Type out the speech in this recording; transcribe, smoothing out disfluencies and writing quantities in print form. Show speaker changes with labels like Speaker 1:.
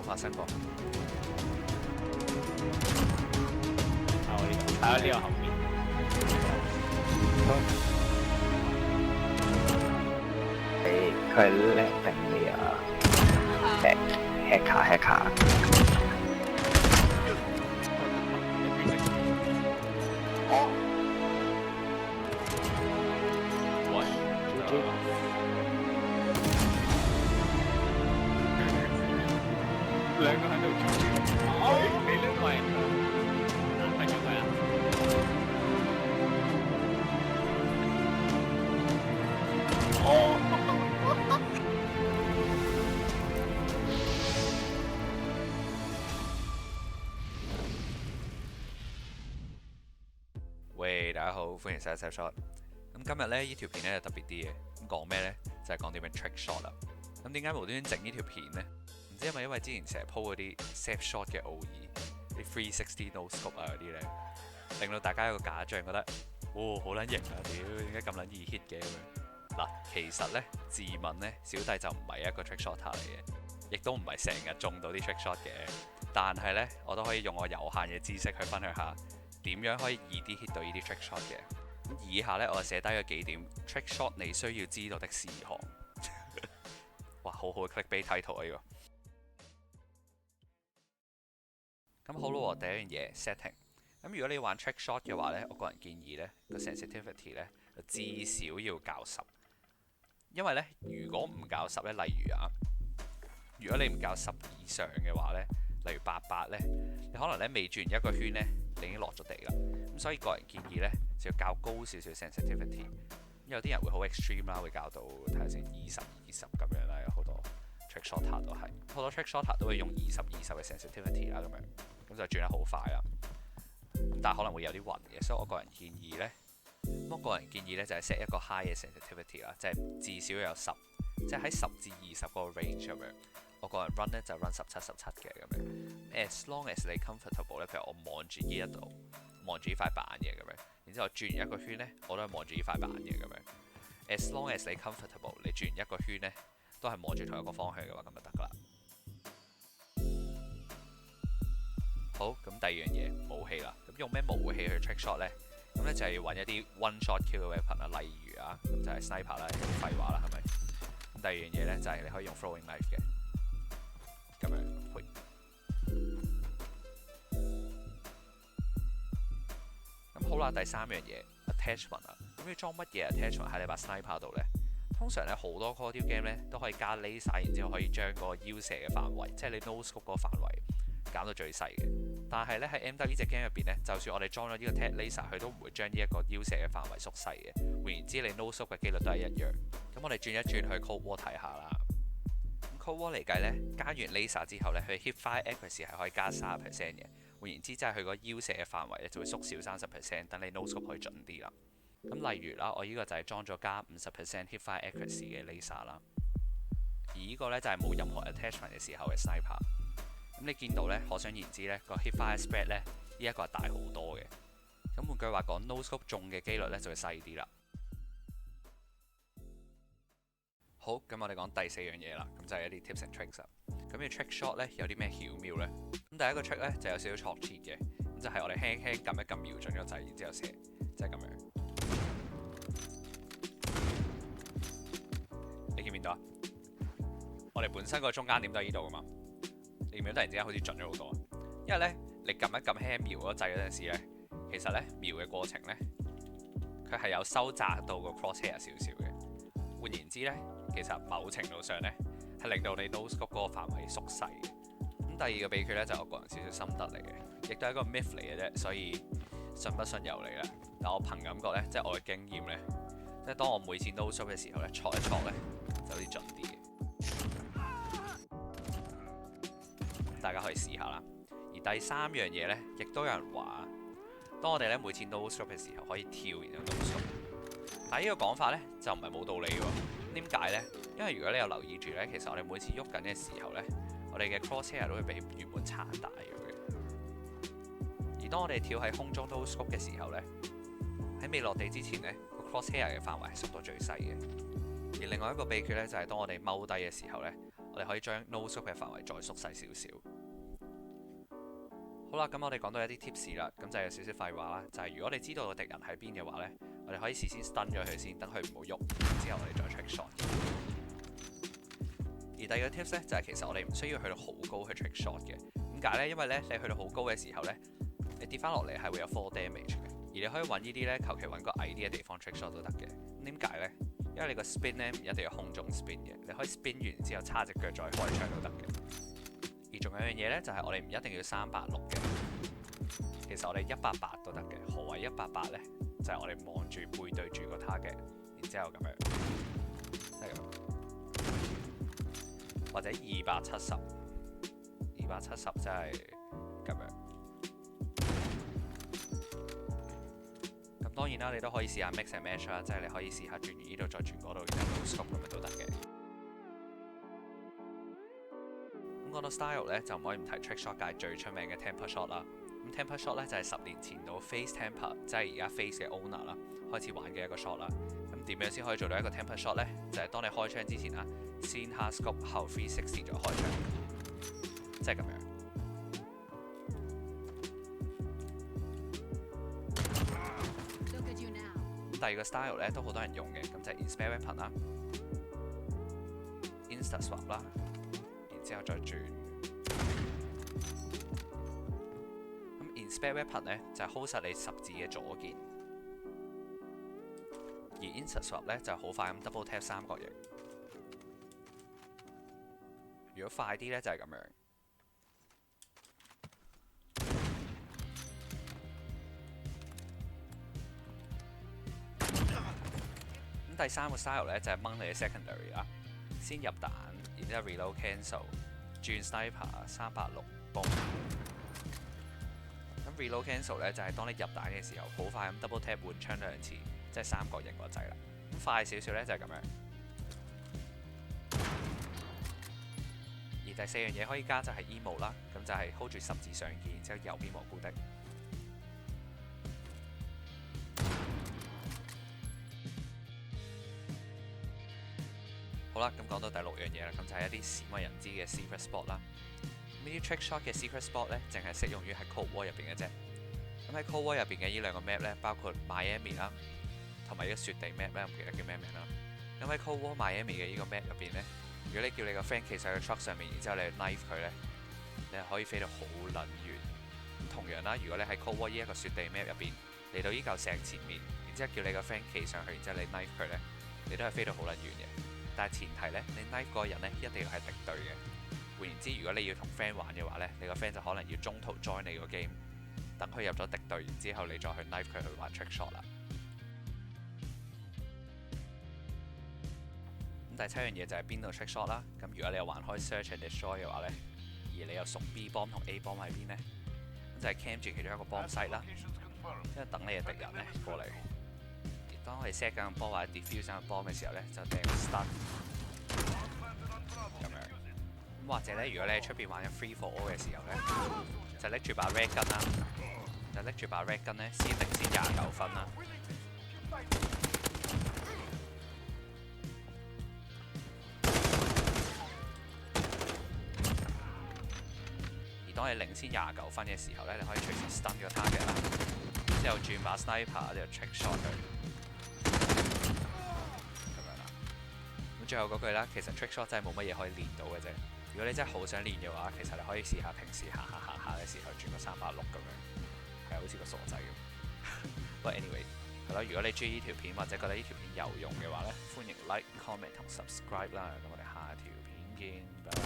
Speaker 1: 冇發生過。
Speaker 2: 睇我呢度，睇下呢個後面。
Speaker 3: 佢係叻定咩啊？hacker。
Speaker 2: 兩個喺度捉住，你呢個係睇咗佢啊？
Speaker 1: 喂，大家好，歡迎收睇 Step Shot。咁今日咧呢條片咧特別啲嘅，咁講咩咧？就係講點樣 trick shot 啦。咁點解無端端整呢條片咧？唔知係咪因為之前成日 po 嗰啲 Step Shot 嘅奧義，啲360 no scope 啊嗰啲咧，令到大家有個假象覺得，哇好撚型啊！屌，點解咁撚易 hit 嘅咁樣？嗱，其實咧自問咧，小弟就唔係一個 trick shotter 嚟嘅，亦都唔係成日中到啲 trick shot 嘅。但係咧，我都可以用我有限嘅知識去分享下點樣可以易啲 hit 到呢啲 trick shot 嘅。咁以下咧，我寫低咗幾點 trick shot 你需要知道的事項。哇，好好嘅 clickbait title 啊！呢個咁好咯，第一樣嘢 setting。咁如果你玩 trick shot 嘅話咧，我個人建議咧個 sensitivity 咧至少要較10，因為咧如果唔較10咧，例如啊，如果你唔較10以上嘅話咧，例如88咧，你可能咧未轉一個圈咧，你已經落咗地啦。咁所以個人建議咧就要較高少少 sensitivity。有啲人會好 extreme 啦，會較到睇下先20咁樣啦，有好多 trick shotter 都係，好多 trick shotter 都會用20嘅 sensitivity 啦，咁就轉得好快啦。但係可能會有啲暈嘅，所以我個人建議咧，就係 set 一個 high 嘅 sensitivity 啦，即係至少有10，即係喺10至20個 range 咁樣。我個人 run 咧就 run 17嘅咁樣。As long as 你 comfortable 咧，譬如我望住呢一度，望住呢塊板嘅咁樣，然之後轉完一個圈咧，我都係望住呢塊板嘅咁樣。As long as 你 comfortable，你轉完一個圈咧，都係望住同一個方向嘅話，咁就得噶啦。好，咁第二樣嘢武器啦，咁用咩武器去 trick shot 咧？咁咧就係要揾一啲 one shot kill 嘅 weapon 啊，例如啊，咁就係 sniper 啦，廢話啦，係咪？咁第二樣嘢咧就係你可以用 throwing knife 嘅，咁樣。咁好啦，第三樣嘢 attachment 啊，咁要裝乜嘢 attachment 喺你把 sniper 度咧？通常咧好多 Call of Duty game 咧都可以加 laser， 然之後可以將個腰射嘅範圍，即係你 no scope 嗰個範圍減到最細嘅。但係咧喺 MW 呢隻 game 入邊咧，就算我哋裝咗呢個 laser， 佢都唔會將呢一個腰射嘅範圍縮細嘅。換言之，你 no scope 嘅機率都係一樣。咁我哋轉一轉去 Cold War 睇下啦。咁 Cold War 嚟計咧，加完 laser 之後咧，佢 hip fire accuracy 係可以加30% 嘅。換言之，即係佢個腰射嘅範圍咧就會縮小30%，等你 no scope 可以準啲啦。咁例如啦，我呢個就係裝咗加50% hip fire accuracy 嘅 laser 啦。而呢個咧就係冇任何 attachment 嘅時候嘅 sniper。咁你見到咧，可想而知咧，個 hip fire spread 咧，呢一個係大好多嘅。咁換句話講 ，no scope 中嘅機率咧就會細啲啦。好，咁我哋講第四樣嘢啦，咁就係一啲 tips and tricks 啦。咁嘅 trick shot 咧有啲咩巧妙咧？咁第一個 trick 咧就有少少錯切嘅，咁就係我哋輕輕撳一撳瞄準個掣，然之後射，即係咁樣。你見唔見到啊？我哋本身個中間點都喺呢度噶嘛。你見唔見突然之間好似準咗好多？因為咧，你撳一撳輕瞄嗰掣嗰陣時咧，其實咧瞄嘅過程咧，佢係有收窄到個 crosshair 少少嘅。換言之咧，其實某程度上咧係令到你 no scope 嗰個範圍縮細嘅。咁第二個秘訣咧就係我個人少少心得嚟嘅，亦都係一個 myth 嚟嘅啫，所以信不信由你啦。但我憑感覺咧，即係我嘅經驗咧，即係當我每次 no scope 嘅時候咧，戳一戳咧就有啲準啲嘅。大家可以試下啦。而第三樣嘢咧，亦都有人話，當我哋咧每次 no scope 嘅時候可以跳，然後 no scope。但係呢個講法咧就唔係冇道理喎。點解咧？因為如果你有留意住咧，其實我哋每次喐緊嘅時候咧，我哋嘅 crosshair 都會比原本撐大咗嘅。而當我哋跳喺空中 no scope 嘅時候咧，喺未落地之前咧，個 crosshair 嘅範圍係縮到最細嘅。而另外一個秘訣咧就係當我哋踎低嘅時候咧，我哋可以將 no scope 嘅範圍再縮細少少。好啦，咁我哋講到一啲 tips 啦，咁就有少少廢話啦。就係、如果你知道個敵人喺邊嘅話呢，我哋可以事先 stun 咗佢先，等佢唔好喐，之後我哋再 trick shot。而第二個 tips 呢，就係、其實我哋唔需要去到好高去 trick shot 嘅。點解呢？因為呢，你去到好高嘅時候呢，你跌翻落嚟係會有 fall damage 嘅。而你可以揾呢啲呢，求其揾個矮啲嘅地方 trick shot 都得嘅。咁點解呢？因為你個 spin 呢，唔一定要空中 spin 嘅，你可以 spin 完之後叉隻腳再開槍都得嘅。而仲有樣嘢呢，就係、我哋唔一定要386嘅，其實我哋188都得嘅。何謂188呢？就係、我哋望住背對住個 target，然之後咁樣，即係咁，或者270，270即係咁樣。咁當然啦，你都可以試下 mix and match 啦，即係你可以試下轉完呢度再轉嗰度，然後 no scope 咁樣都得嘅。咁講到 style 咧，就唔可以唔提 trick shot 界最出名嘅 temper shot 啦。咁 temper shot 咧就係10年前到 FaZe Temper，即係而家 FaZe 嘅 owner 啦，開始玩嘅一個 shot 啦。咁點樣先可以做到一個 temper shot 咧？就係、當你開槍之前啦，先 hard scope 後 360再開槍，即係咁樣。第二個 style 咧都好多人用嘅，咁就係 inspect weapon 啦、insta swap 啦，然之後再轉。咁 inspect weapon 咧就係 hold 實你十字嘅左鍵，而 insta swap 咧就係好快咁 double tap 三角形。如果快啲咧就係咁樣。第三個 style 咧就係掹你嘅 secondary 啦，先入彈，然之後 reload cancel，轉 sniper 386 boom。咁 reload cancel 咧就係當你入彈嘅時候，好快咁 double tap 換槍2次，即係三角形個掣啦。咁快少少咧就係咁樣。而第四樣嘢可以加就係 emo 啦，咁就係 hold 住十字上鍵，然之後右邊蘑菇的。好啦，咁講到第6樣嘢啦，咁就係一啲鮮為人知嘅 secret spot 啦。咁呢啲 trick shot 嘅 secret spot 咧，淨係適用於喺 Cold War 入邊嘅啫。咁喺 Cold War 入邊嘅呢兩個 map 咧，包括 Miami 啦，同埋呢個雪地 map 咧，唔記得叫咩名啦。咁喺 Cold War Miami 嘅呢個 map 入邊咧，如果你叫你個 friend 企上個 truck 上面，然之後你去 knife 佢咧，你係可以飛到好撚遠。咁同樣啦，如果你喺 Cold War 呢一個雪地 map 入邊嚟到呢嚿石前面，然之後叫你個 friend 企上去，然之後你 knife 佢咧，你都係飛到好撚遠嘅。但係前提咧，你 knife 嗰個人咧一定要係敵對嘅。換言之，如果你要同 friend 玩嘅話咧，你個 friend 就可能要中途 join 你個 game，等佢入咗敵對，然之後你再去 knife 佢去玩 trick shot 啦。咁第7樣嘢就係邊度 trick shot 啦。咁如果你有玩開 search and destroy 嘅話咧，而你又熟 B bomb 同 A bomb 喺邊咧，咁就係 cam 住其中一個 bomb site 啦，即係等你嘅敵人咧過嚟。當我哋 set 緊個波或者 defuse 緊個波嘅時候咧，就掟個 stun 咁樣。咁或者咧，如果你喺出邊玩緊 free for all 嘅時候咧，就拎住把 red gun 啦，就拎住把 red gun 咧，先領先29分啦。而當你領先29分嘅時候咧，你可以隨時 stun 個 target 啦，之後轉把 sniper 之後 trick shot 佢。最後嗰句啦，其實 trick shot 真係冇乜嘢可以練到嘅啫。如果你真係好想練嘅話，其實你可以試下平時行下嘅時候轉個386咁樣，係好似個傻仔咁。不過 anyway 係咯，如果你中意呢條片或者覺得呢條片有用嘅話咧，歡迎 like、comment 同 subscribe 啦。咁我哋下條片見，拜拜。